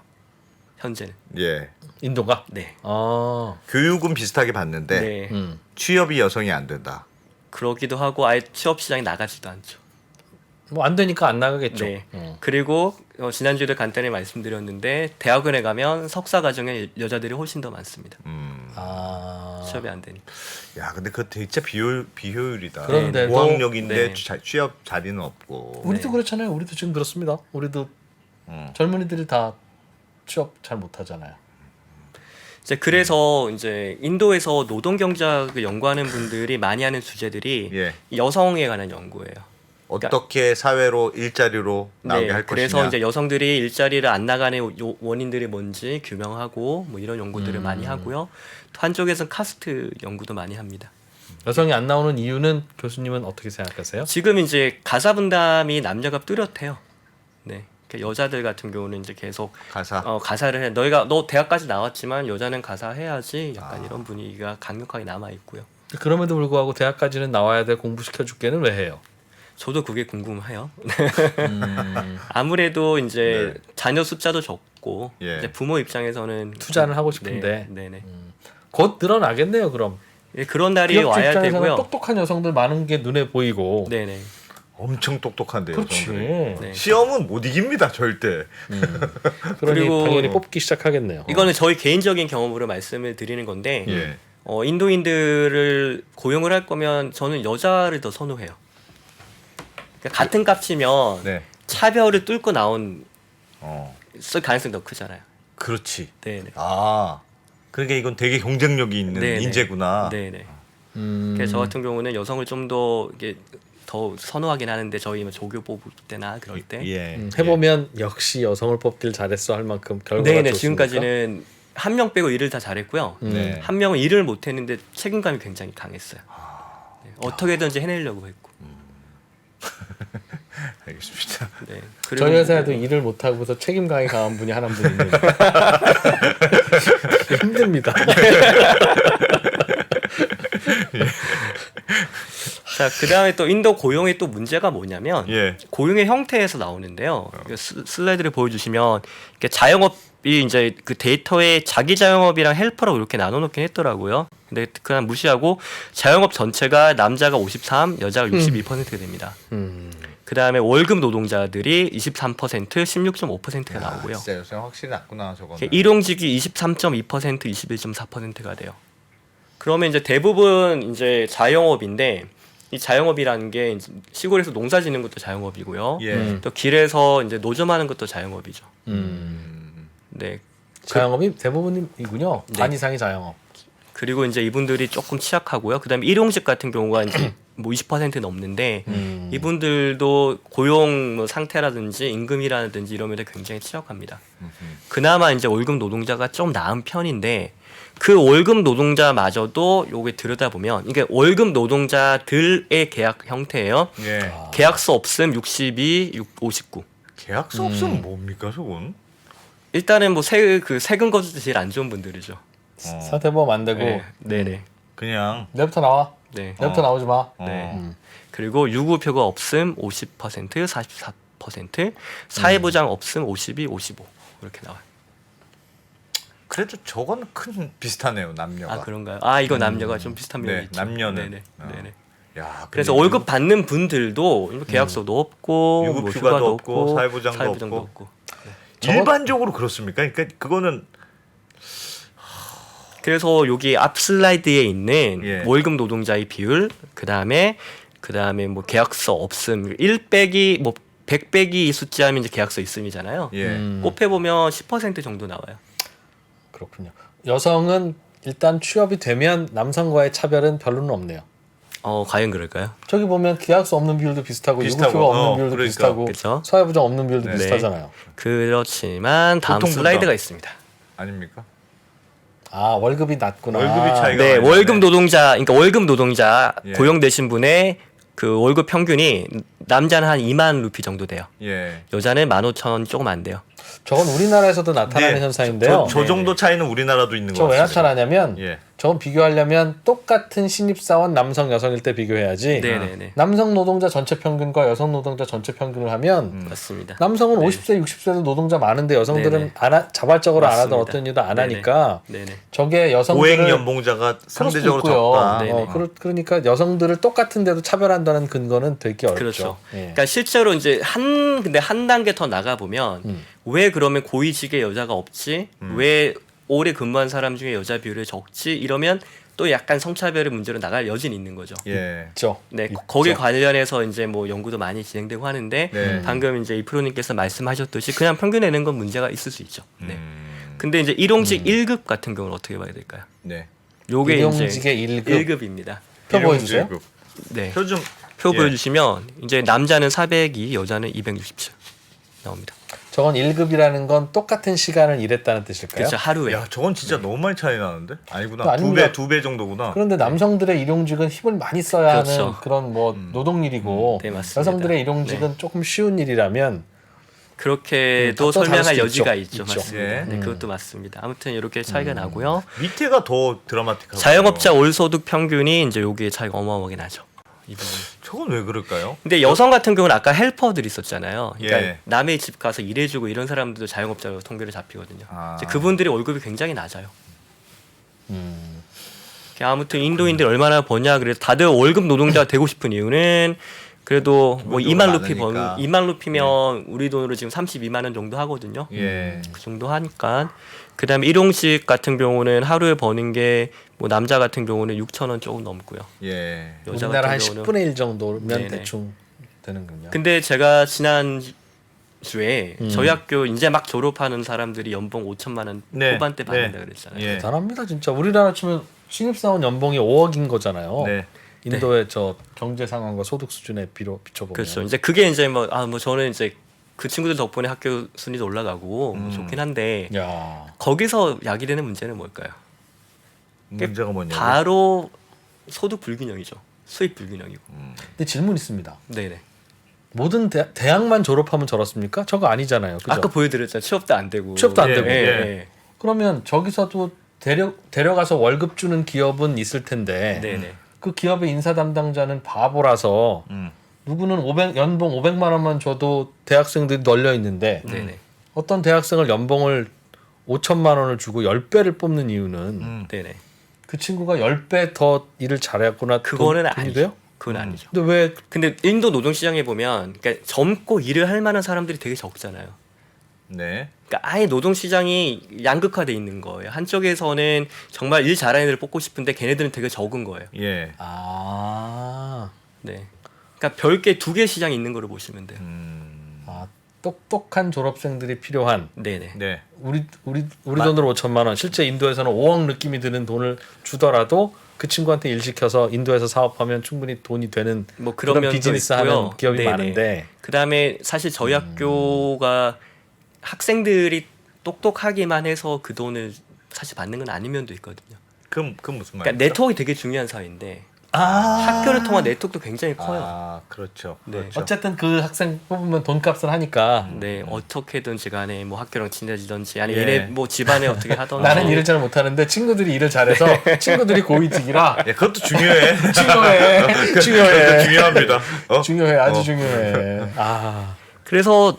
현재는. 예. 인도가. 네. 아, 교육은 비슷하게 받는데 네. 취업이 여성이 안 된다. 그러기도 하고 아예 취업 시장에 나가지도 않죠. 뭐 안 되니까 안 나가겠죠. 네. 그리고 지난주에도 간단히 말씀드렸는데 대학원에 가면 석사 과정에 여자들이 훨씬 더 많습니다. 아, 취업이 안 되니까. 야, 근데 그거 진짜 비효율이다. 그런데도- 고학력인데 네. 취업 자리는 없고. 우리도 네. 그렇잖아요. 우리도 지금 그렇습니다. 우리도 젊은이들이 다 취업 잘 못하잖아요. 이제 그래서 이제 인도에서 노동 경제학을 연구하는 분들이 많이 하는 주제들이 예. 여성에 관한 연구예요. 어떻게 사회로 일자리로 나오게 할 그래서 것이냐. 이제 여성들이 일자리를 안 나가는 원인들이 뭔지 규명하고 뭐 이런 연구들을 많이 하고요. 또 한쪽에서는 카스트 연구도 많이 합니다. 여성이 안 나오는 이유는 교수님은 어떻게 생각하세요? 지금 이제 가사 분담이 남녀가 뚜렷해요. 네. 그러니까 여자들 같은 경우는 이제 계속 가사. 가사를 해. 너 대학까지 나왔지만 여자는 가사 해야지. 약간 이런 분위기가 강력하게 남아 있고요. 그럼에도 불구하고 대학까지는 나와야 돼 공부시켜 줄게는 왜 해요? 저도 그게 궁금해요. 아무래도 이제 자녀 숫자도 적고 예. 이제 부모 입장에서는 투자는 하고 싶은데. 네네. 곧 늘어나겠네요. 그럼 예, 그런 날이 기업 와야 입장에서는 되고요. 똑똑한 여성들 많은 게 눈에 보이고. 네네. 엄청 똑똑한데요. 그렇지. 여성들이. 네. 시험은 못 이깁니다, 절대. 그러니 그리고- 당연히 뽑기 시작하겠네요. 이거는 저희 개인적인 경험으로 말씀을 드리는 건데 예. 인도인들을 고용을 할 거면 저는 여자를 더 선호해요. 그러니까 같은 값이면 네. 차별을 뚫고 나온 쓸 가능성이 더 크잖아요. 그렇지. 네네. 아, 그러니까 이건 되게 경쟁력이 있는 네네. 인재구나. 네네. 음, 그래서 저 같은 경우는 여성을 좀 더 이게 더 선호하긴 하는데 저희 뭐 조교 뽑을 때나 그럴 때. 예. 해보면 역시 여성을 뽑길 잘했어 할 만큼 결과가 네네. 좋습니까? 지금까지는 한 명 빼고 일을 다 잘했고요. 네. 한 명은 일을 못했는데 책임감이 굉장히 강했어요. 네, 어떻게든지 해내려고 했고. 알겠습니다. 네. 저희 회사에도 일을 못하고서 책임감이 강한 분이 한 분 있는데 힘듭니다. 자, 그다음에 또 인도 고용의 또 문제가 뭐냐면 예. 고용의 형태에서 나오는데요. 슬라이드를 보여주시면 이렇게 자영업이 이제 그 데이터에 자기 자영업이랑 헬퍼라고 이렇게 나눠놓긴 했더라고요. 근데 그냥 무시하고 자영업 전체가 남자가 53, 여자가 62%가 됩니다. 그다음에 월급 노동자들이 23%, 16.5%가 나오고요. 진짜 요새 확실히 낮구나 저거는. 일용직이 23.2%, 21.4%가 돼요. 그러면 이제 대부분 이제 자영업인데 이 자영업이라는 게 이제 시골에서 농사 짓는 것도 자영업이고요. 예. 또 길에서 이제 노점하는 것도 자영업이죠. 음. 네. 자영업이 대부분이군요. 네. 반 이상이 자영업. 그리고 이제 이분들이 조금 취약하고요. 그다음에 일용직 같은 경우가 이제 뭐 20% 넘는데 이분들도 고용 뭐 상태라든지 임금이라든지 이런 면에 굉장히 취약합니다. 그나마 이제 월급 노동자가 좀 나은 편인데 그 월급 노동자마저도 요게 들여다보면 이게 월급 노동자들의 계약 형태예요. 예. 계약서 없음 62, 59. 계약서 없으면 뭡니까 저건? 일단은 뭐 세금 거주도 제일 안 좋은 분들이죠. 사대보험 안 되고 네, 네네. 그냥 내부터 나와. 네. 내부터 나오지 마. 네. 그리고 유급휴가 없음 50%, 44%, 사회보장 없음 52, 55 이렇게 나와요. 그래도 저거는 큰 비슷하네요 남녀가. 아 그런가요? 아 이거 남녀가 좀 비슷한 면이 네, 있죠. 남녀는. 네네. 어. 네네. 야, 그래서 근데 월급 받는 분들도 계약서도 없고 뭐 유급휴가도 휴가도 없고, 사회보장도 없고. 일반적으로 그렇습니까? 그러니까 그거는 그래서 여기 앞 슬라이드에 있는 예. 월급 노동자의 비율, 그다음에 뭐 계약서 없음, 1 빼기 뭐 100 빼기 이 숫자면 이제 계약서 있음이잖아요. 예. 곱해 보면 10% 정도 나와요. 그렇군요. 여성은 일단 취업이 되면 남성과의 차별은 별로는 없네요. 과연 그럴까요? 저기 보면 계약서 없는 비율도 비슷하고 비슷하고, 유급휴가 없는 비율도 그러니까. 비슷하고 그쵸? 사회보장 없는 비율도 네. 비슷하잖아요. 그렇지만 다음 보통 슬라이드가 있습니다. 아닙니까? 아 월급이 낮구나. 월급이 차이가 네, 많이 월급 나네. 노동자, 그러니까 월급 노동자 예. 고용되신 분의 그 월급 평균이 남자는 한 2만 루피 정도 돼요. 예. 여자는 15,000 조금 안 돼요. 저건 우리나라에서도 나타나는 네, 현상인데요. 저 정도 차이는 우리나라도 있는 저 것 왜 같습니다. 나타나냐면 예. 저건 비교하려면 똑같은 신입사원 남성 여성일 때 비교해야지. 네네네. 남성 노동자 전체 평균과 여성 노동자 전체 평균을 하면 맞습니다. 남성은 네. 50세, 60세도 노동자 많은데 여성들은 네네. 자발적으로 안 하던 맞습니다. 어떤 이유도 안 네네. 하니까 네네. 저게 고액 여성들을 연봉자가 상대적으로 그럴 수도 있고요. 적다. 네네. 그러니까 여성들을 똑같은데도 차별한다는 근거는 되게 어렵죠. 그렇죠. 예. 그러니까 실제로 이제 근데 한 단계 더 나가 보면 왜 그러면 고위직에 여자가 없지? 왜 오래 근무한 사람 중에 여자 비율이 적지? 이러면 또 약간 성차별의 문제로 나갈 여지는 있는 거죠. 예. 있죠. 네, 있죠. 거기에 관련해서 이제 뭐 연구도 많이 진행되고 하는데 네. 방금 이제 이 프로님께서 말씀하셨듯이 그냥 평균 내는 건 문제가 있을 수 있죠. 네. 음. 근데 이제 일용직 1급 같은 경우는 어떻게 봐야 될까요? 네. 요게 이제 일용직의 1급 1급입니다. 표 보여주세요. 일용직. 네. 표 좀. 표 예. 보여주시면 이제 남자는 402, 여자는 267 나옵니다. 저건 1급이라는 건 똑같은 시간을 일했다는 뜻일까요? 그렇죠. 하루에. 야, 저건 진짜 너무 많이 차이 나는데? 아니구나. 아닙니다. 두 배 정도구나. 그런데 남성들의 일용직은 힘을 많이 써야 하는 그렇죠. 그런 뭐 노동일이고 네, 맞습니다. 여성들의 일용직은 조금 쉬운 일이라면 그렇게도 또 다를 설명할 수도 여지가 있죠. 있죠. 있죠. 맞습니다. 예. 네, 그것도 맞습니다. 아무튼 이렇게 차이가 나고요. 밑에가 더 드라마틱하고. 자영업자 올 소득 평균이 이제 여기에 차이가 어마어마하게 나죠. 이 부분. 저건 왜 그럴까요? 근데 여성 같은 경우는 아까 헬퍼들 있었잖아요. 그러니까 예. 남의 집 가서 일해주고 이런 사람들도 자영업자로 통계를 잡히거든요. 아. 이제 그분들이 월급이 굉장히 낮아요. 음. 아무튼 인도인들 얼마나 버냐 그래서 다들 월급 노동자가 되고 싶은 이유는 그래도 뭐 월급이 2만 루피 많으니까. 2만 루피면 우리 돈으로 지금 32만 원 정도 하거든요. 예. 그 정도 하니까 그다음에 일용직 같은 경우는 하루에 버는 게 뭐 남자 같은 경우는 6천 원 조금 넘고요. 예. 여자 우리나라 한 같은 경우는 10분의 1 정도면 네네. 대충 되는군요. 근데 제가 지난 주에 저희 학교 이제 막 졸업하는 사람들이 연봉 5천만 원 네. 후반대 받는다 네. 그랬잖아요. 예. 대단합니다 진짜. 우리나라 치면 신입사원 연봉이 5억인 거잖아요. 네. 인도의 저 경제 상황과 소득 수준에 비춰보면 그렇죠. 이제 그게 이제 뭐 저는 이제 그 친구들 덕분에 학교 순위도 올라가고 좋긴 한데 야 거기서 야기되는 문제는 뭘까요? 문제가 뭐냐면 바로 소득 불균형이죠. 수입 불균형이고. 근데 질문 있습니다. 네네. 모든 대학만 졸업하면 저렇습니까? 저거 아니잖아요. 그죠? 아까 보여드렸잖아요. 취업도 안 되고. 취업도 안 예, 되고. 예. 예. 그러면 저기서도 데려가서 월급 주는 기업은 있을 텐데 네네. 그 기업의 인사 담당자는 바보라서 누구는 연봉 500만 원만 줘도 대학생들이 널려 있는데 네네. 어떤 대학생을 연봉을 5천만 원을 주고 10배를 뽑는 이유는 네네. 그 친구가 10배 더 일을 잘했구나. 그거는 돈이 아니죠. 돼요? 그건 아니죠. 근데 왜 근데 인도 노동시장에 보면 그러니까 젊고 일을 할 만한 사람들이 되게 적잖아요. 네. 그러니까 아예 노동시장이 양극화돼 있는 거예요. 한쪽에서는 정말 일 잘하는 애들을 뽑고 싶은데 걔네들은 되게 적은 거예요. 예. 아, 네. 그러니까 별개 두 개 시장이 있는 거를 보시면 돼요. 아 똑똑한 졸업생들이 필요한 네네. 네. 우리 돈으로 5천만 원 실제 인도에서는 5억 느낌이 드는 돈을 주더라도 그 친구한테 일 시켜서 인도에서 사업하면 충분히 돈이 되는 뭐 그런 그런 면도 비즈니스 있고요. 하는 기업이 네네. 많은데 그다음에 사실 저희 학교가 학생들이 똑똑하기만 해서 그 돈을 사실 받는 건 아닌 면도 있거든요. 그 무슨 말이죠? 그러니까 네트워크가 되게 중요한 사회인데 아 학교를 통한 네트워크도 굉장히 커요. 아, 그렇죠. 네. 그렇죠. 어쨌든 그 학생 뽑으면 돈값을 하니까 네, 어떻게든지 간에 뭐 학교랑 친해지든지 아니 예. 얘네 뭐 집안에 어떻게 하던지 나는 일을 잘 못하는데 친구들이 일을 잘해서 친구들이 고위직이라 예, 그것도 중요해. 중요해 그것도 중요합니다. 어? 중요해 아주 어. 중요해 아 그래서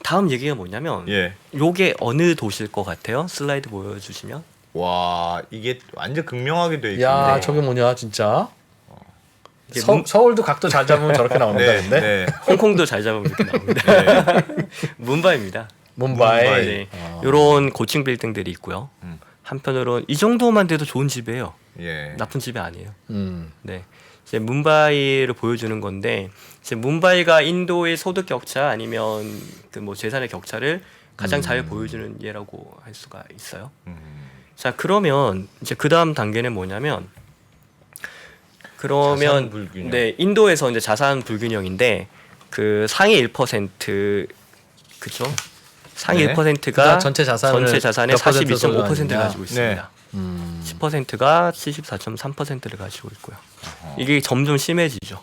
다음 얘기가 뭐냐면 예. 요게 어느 도시일 것 같아요? 슬라이드 보여주시면 와, 이게 완전 극명하게 돼 있군요. 야, 저게 뭐냐 진짜 이게 서울도 각도 잘 잡으면 저렇게 나온다는데 네. 홍콩도 잘 잡으면 이렇게 나옵니다. 네. 문바이입니다. 뭄바이 뭄바이. 네, 요런 고층 빌딩들이 있고요. 한편으로는 이 정도만 돼도 좋은 집이에요. 예. 나쁜 집이 아니에요. 음. 네, 이제 뭄바이를 보여주는 건데 이제 뭄바이가 인도의 소득 격차 아니면 그 뭐 재산의 격차를 가장 잘 보여주는 예라고 할 수가 있어요. 자, 그러면 이제 그 다음 단계는 뭐냐면 자산 그러면 불균형. 네, 인도에서 이제 자산 불균형인데 그 상위 1% 그죠? 상위 네. 1%가 전체 자산을 전체 자산의 몇 퍼센트 42.5%를 소유하느냐. 가지고 있습니다. 네. 10%가 74.3%를 가지고 있고요. 이게 점점 심해지죠.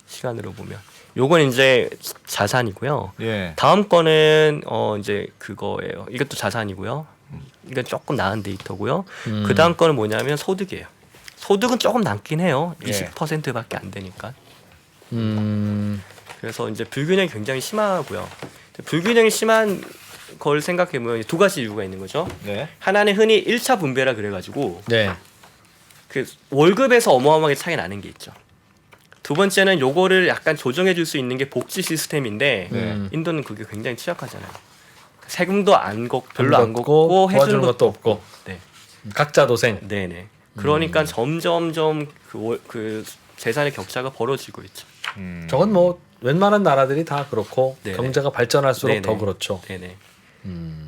시간으로 보면. 요건 이제 자산이고요. 예. 다음 거는 이제 그거예요. 이것도 자산이고요. 이건 조금 나은 데이터고요. 그 다음 거는 뭐냐면 소득이에요. 소득은 조금 남긴 해요. 예. 20%밖에 안 되니까. 음. 그래서 이제 불균형이 굉장히 심하고요. 불균형이 심한 걸 생각해보면 두 가지 이유가 있는 거죠. 네. 하나는 흔히 1차 분배라 그래가지고 네. 그 월급에서 어마어마하게 차이 나는 게 있죠. 두 번째는 요거를 약간 조정해 줄 수 있는 게 복지 시스템인데 네. 인도는 그게 굉장히 취약하잖아요. 세금도 별로 안 안 걷고 걷고 해주는 도와주는 것도 없고. 네, 각자 도생. 네네. 그러니까 점점점 그 재산의 격차가 벌어지고 있죠. 저건 뭐 웬만한 나라들이 다 그렇고 네네. 경제가 발전할수록 네네. 더 그렇죠. 네네.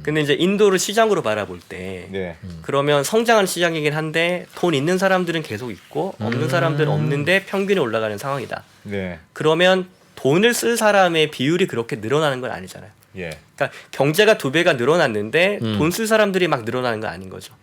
근데 이제 인도를 시장으로 바라볼 때 네. 그러면 성장하는 시장이긴 한데 돈 있는 사람들은 계속 있고 없는 사람들은 없는데 평균이 올라가는 상황이다. 네. 그러면 돈을 쓸 사람의 비율이 그렇게 늘어나는 건 아니잖아요. 예. 그러니까 경제가 2배가 늘어났는데 돈 쓸 사람들이 막 늘어나는 건 아닌 거죠.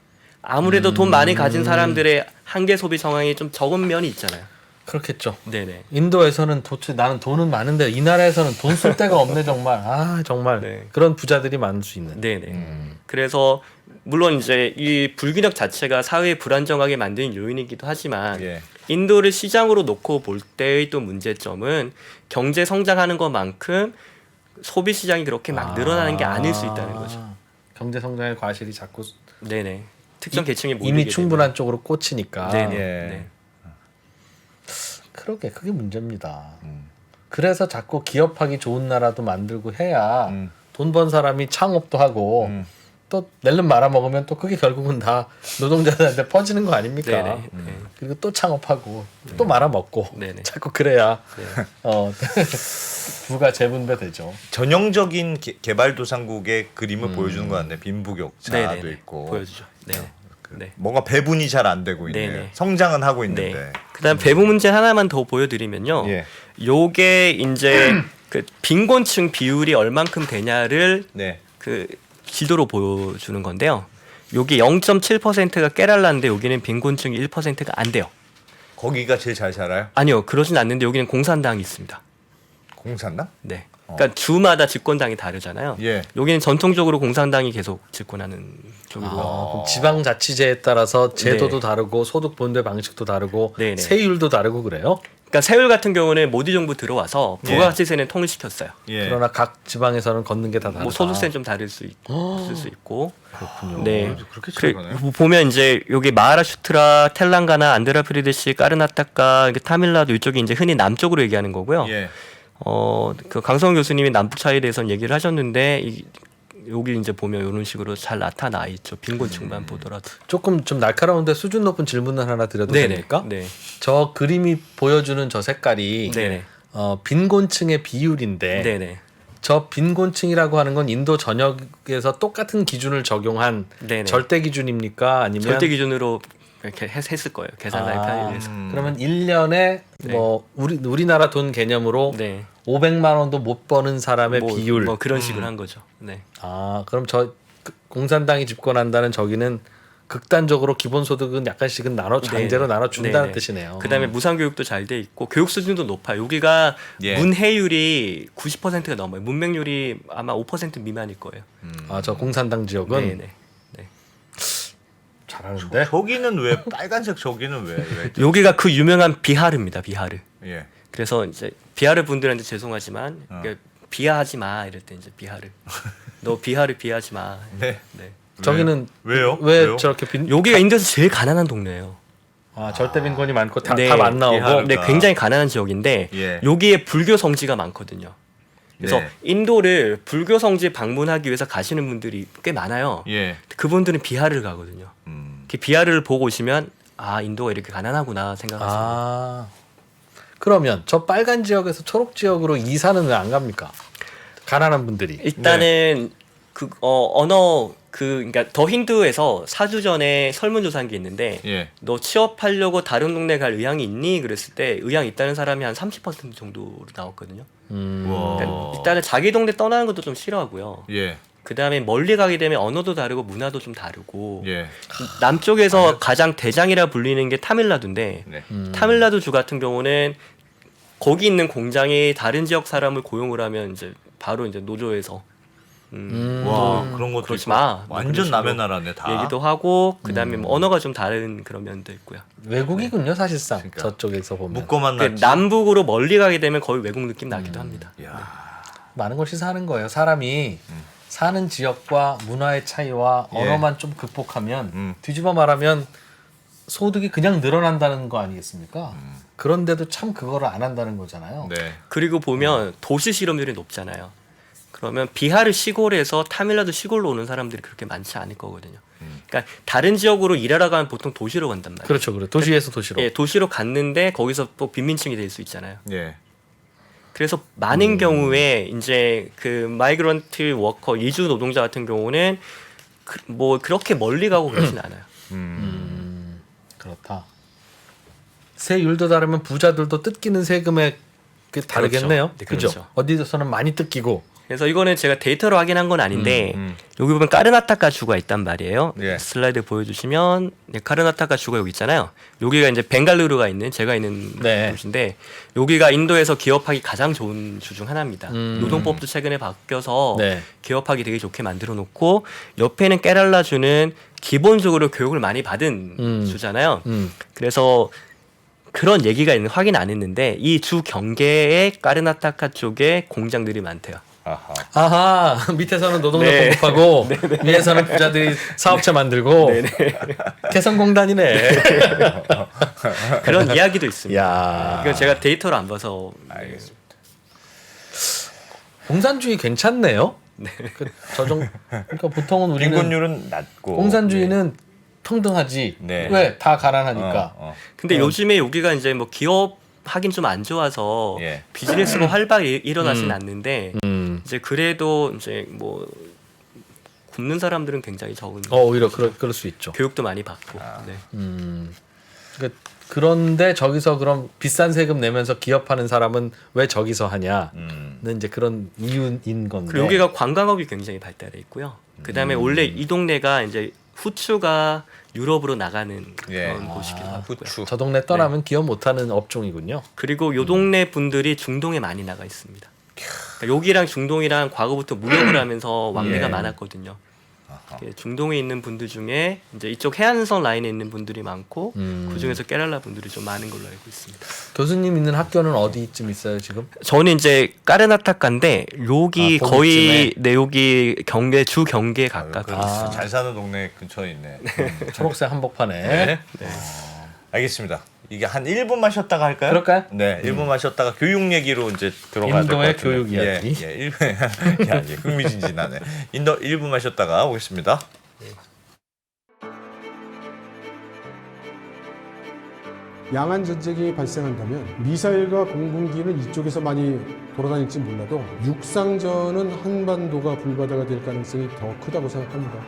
아무래도 돈 많이 가진 사람들의 한계 소비 상황이 좀 적은 면이 있잖아요. 그렇겠죠. 네네. 인도에서는 도대체 나는 돈은 많은데 이 나라에서는 돈 쓸 데가 없네 정말. 아 정말 네. 그런 부자들이 많을 수 있는. 네네. 그래서 물론 이제 이 불균형 자체가 사회에 불안정하게 만드는 요인이기도 하지만 예. 인도를 시장으로 놓고 볼 때의 또 문제점은 경제 성장하는 것만큼 소비 시장이 그렇게 막 늘어나는 게 아닐 수 있다는 거죠. 경제 성장의 과실이 자꾸 네네. 특정 계층에 몰리게 이미 충분한 쪽으로 꽂히니까. 되면. 네네. 예. 네. 그러게 그게 문제입니다. 그래서 자꾸 기업하기 좋은 나라도 만들고 해야 돈 번 사람이 창업도 하고 또 낼름 말아먹으면 또 그게 결국은 다 노동자들한테 퍼지는 거 아닙니까? 네네. 네. 그리고 또 창업하고 또 말아먹고 네네. 자꾸 그래야 네. 부가 재분배되죠. 전형적인 개발도상국의 그림을 보여주는 것 같네. 빈부격차도 네네네. 있고 보여주죠. 네. 네. 뭔가 배분이 잘 안 되고 있네. 네네. 성장은 하고 네. 있는데. 그다음 배분 문제 하나만 더 보여드리면요. 예. 요게 이제 그 빈곤층 비율이 얼만큼 되냐를 네. 그 지도로 보여주는 건데요. 여기 0.7%가 깨달았는데 여기는 빈곤층이 1%가 안 돼요. 거기가 제일 잘 살아요? 아니요, 그러진 않는데 여기는 공산당이 있습니다. 공산당? 네. 그러니까 주마다 집권당이 다르잖아요. 예. 여기는 전통적으로 공산당이 계속 집권하는 쪽이고. 그럼 지방자치제에 따라서 제도도 네. 다르고 소득 분배 방식도 다르고 네네. 세율도 다르고 그래요. 그러니까 세율 같은 경우는 모디 정부 들어와서 부가가치세는 통일시켰어요. 예. 그러나 각 지방에서는 걷는 게 다 다르다. 뭐 소득세는 좀 다를 수 있고, 쓸 수 있고. 그렇군요. 네. 그렇게 차이가 나요? 보면 이제 여기 마하라슈트라, 텔랑가나, 안드라프리데시, 까르나타카, 타밀나두 이쪽이 이제 흔히 남쪽으로 얘기하는 거고요. 예. 그 강성훈 교수님이 남북 차이에 대해서는 얘기를 하셨는데 여기 이제 보면 이런 식으로 잘 나타나 있죠. 빈곤층만 보더라도. 조금 좀 날카로운데 수준 높은 질문을 하나 드려도 됩니까? 네. 저 그림이 보여주는 저 색깔이 네네. 빈곤층의 비율인데 네네. 저 빈곤층이라고 하는 건 인도 전역에서 똑같은 기준을 적용한 네네. 절대 기준입니까? 아니면 절대 기준으로 이렇게 했을 거예요. 계산을 편의를 해서. 그러면 1년에 뭐 우리나라 돈 개념으로 네. 500만 원도 못 버는 사람의 비율. 뭐 그런 식으로 한 거죠. 네. 그럼 저 공산당이 집권한다는 저기는 극단적으로 기본소득은 약간씩은 강제로 나눠준다는 네네. 뜻이네요. 그다음에 무상교육도 잘 돼 있고 교육 수준도 높아요. 여기가 예. 문해율이 90%가 넘어요. 문맹률이 아마 5% 미만일 거예요. 저 공산당 지역은 네네. 네. 잘하는데. 저기는 왜 빨간색 저기는 왜? 여기가 그 유명한 비하르입니다. 비하르. 예. 그래서 이제 비하르 분들한테 죄송하지만 그러니까 비하하지 마 이럴 때 이제 비하르. 너 비하르 비하지 마. 네. 네. 저기는 왜요? 왜 왜요? 저렇게 여기가 인도에서 제일 가난한 동네예요. 절대 빈곤이 많고 네, 답 안 나오고. 비하르. 네, 굉장히 가난한 지역인데 예. 여기에 불교 성지가 많거든요. 그래서 네. 인도를 불교 성지 방문하기 위해서 가시는 분들이 꽤 많아요. 예. 그분들은 비하르를 가거든요. 그 비하르를 보고 오시면 인도가 이렇게 가난하구나 생각하세요. 그러면 저 빨간 지역에서 초록 지역으로 이사는 왜 안 갑니까? 가난한 분들이. 일단은 그러니까 더 힌두에서 4주 전에 설문조사한 게 있는데 예. 너 취업하려고 다른 동네 갈 의향이 있니? 그랬을 때 의향 있다는 사람이 한 30% 정도로 나왔거든요. 와. 그러니까 일단은 자기 동네 떠나는 것도 좀 싫어하고요. 예. 그 다음에 멀리 가게 되면 언어도 다르고 문화도 좀 다르고 예. 남쪽에서 가장 대장이라 불리는 게 타밀나두인데 네. 타밀나두 주 같은 경우는 거기 있는 공장이 다른 지역 사람을 고용을 하면 이제 바로 이제 노조에서 와 그런 것도 그러지 있고. 마. 완전 남의 나라네 다. 얘기도 하고 그다음에 뭐 언어가 좀 다른 그런 면도 있고요. 외국이군요 사실상 그러니까. 저쪽에서 보면 묶어만 그 놨지. 남북으로 멀리 가게 되면 거의 외국 느낌 나기도 합니다. 야. 많은 것이 사는 거예요. 사람이 사는 지역과 문화의 차이와 예. 언어만 좀 극복하면 뒤집어 말하면 소득이 그냥 늘어난다는 거 아니겠습니까? 그런데도 참 그거를 안 한다는 거잖아요. 네. 그리고 보면 도시 실업률이 높잖아요. 그러면 비하르 시골에서 타밀나두 시골로 오는 사람들이 그렇게 많지 않을 거거든요. 그러니까 다른 지역으로 일하러 가면 보통 도시로 간단 말이에요. 그렇죠, 그래. 도시에서 도시로. 예, 도시로 갔는데 거기서 또 빈민층이 될 수 있잖아요. 예. 그래서 많은 경우에 이제 그 마이그런트 워커 이주 노동자 같은 경우는 뭐 그렇게 멀리 가고 그러진 않아요. 그렇다. 세율도 다르면 부자들도 뜯기는 세금에 다르겠네요. 네, 그죠? 그렇죠. 어디서는 많이 뜯기고. 그래서 이거는 제가 데이터로 확인한 건 아닌데 여기 보면 까르나타카 주가 있단 말이에요. 예. 슬라이드 보여주시면 네, 까르나타카 주가 여기 있잖아요. 여기가 이제 벵갈루루가 있는 제가 있는 네. 곳인데 여기가 인도에서 기업하기 가장 좋은 주 중 하나입니다. 노동법도 최근에 바뀌어서 네. 기업하기 되게 좋게 만들어 놓고 옆에는 깨랄라 주는 기본적으로 교육을 많이 받은 주잖아요. 그래서 그런 얘기가 있는 확인 안 했는데 이 주 경계에 까르나타카 쪽에 공장들이 많대요. 아하. 아하, 밑에서는 노동력 네. 공급하고 위에서는 부자들이 사업체 만들고 개성공단이네. 그런 이야기도 있습니다. 야, 이거 제가 데이터로 안 봐서 알겠습니다. 공산주의 괜찮네요. 그러니까 보통은 우리는 빈곤율은 낮고. 공산주의는 평등하지. 네. 왜? 다 가난하니까. 근데 요즘에 여기가 이제 뭐 기업 하긴 좀 안 좋아서 예. 비즈니스가 활발히 일어나진 않는데 음. 이제 그래도 이제 뭐 굶는 사람들은 굉장히 적은 오히려 그럴 수 있죠. 교육도 많이 받고 네. 그런데 저기서 그럼 비싼 세금 내면서 기업하는 사람은 왜 저기서 하냐는 이제 그런 이유인 건데. 그리고 여기가 관광업이 굉장히 발달해 있고요. 그다음에 원래 이 동네가 이제 후추가 유럽으로 나가는 예. 그런 곳이기도 하고요. 후추. 저 동네 떠나면 기업 못하는 업종이군요. 그리고 요 동네 분들이 중동에 많이 나가 있습니다. 그러니까 여기랑 중동이랑 과거부터 무역을 하면서 왕래가 예. 많았거든요. 중동에 있는 분들 중에 이제 이쪽 해안선 라인에 있는 분들이 많고 그 중에서 깨랄라 분들이 좀 많은 걸로 알고 있습니다. 교수님 있는 학교는 어디쯤 있어요 지금? 저는 이제 까르나타카인데 여기 아, 거의 네 여기 경계 주 경계에 가깝게 있어요. 잘 사는 동네 근처에 있네. 초록색 한복판에. 네. 알겠습니다. 이게 한 1분만 쉬었다가 할까요? 그럴까요? 네, 1분만 쉬었다가 교육 얘기로 이제 들어가야 될 것 인도의 같아요. 교육 이야기. 예, 1분. 야, 이제 흥미진진하네. 인도 1분만 쉬었다가 오겠습니다. 양안 전쟁이 발생한다면 미사일과 공군기는 이쪽에서 많이 돌아다닐지 몰라도 육상전은 한반도가 불바다가 될 가능성이 더 크다고 생각합니다.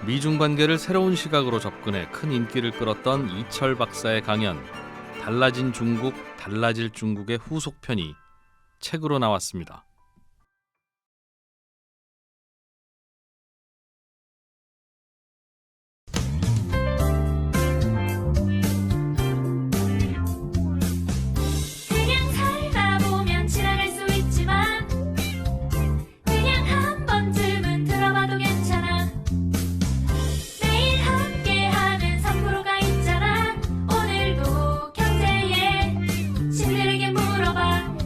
미중 관계를 새로운 시각으로 접근해 큰 인기를 끌었던 이철 박사의 강연 달라진 중국, 달라질 중국의 후속편이 책으로 나왔습니다.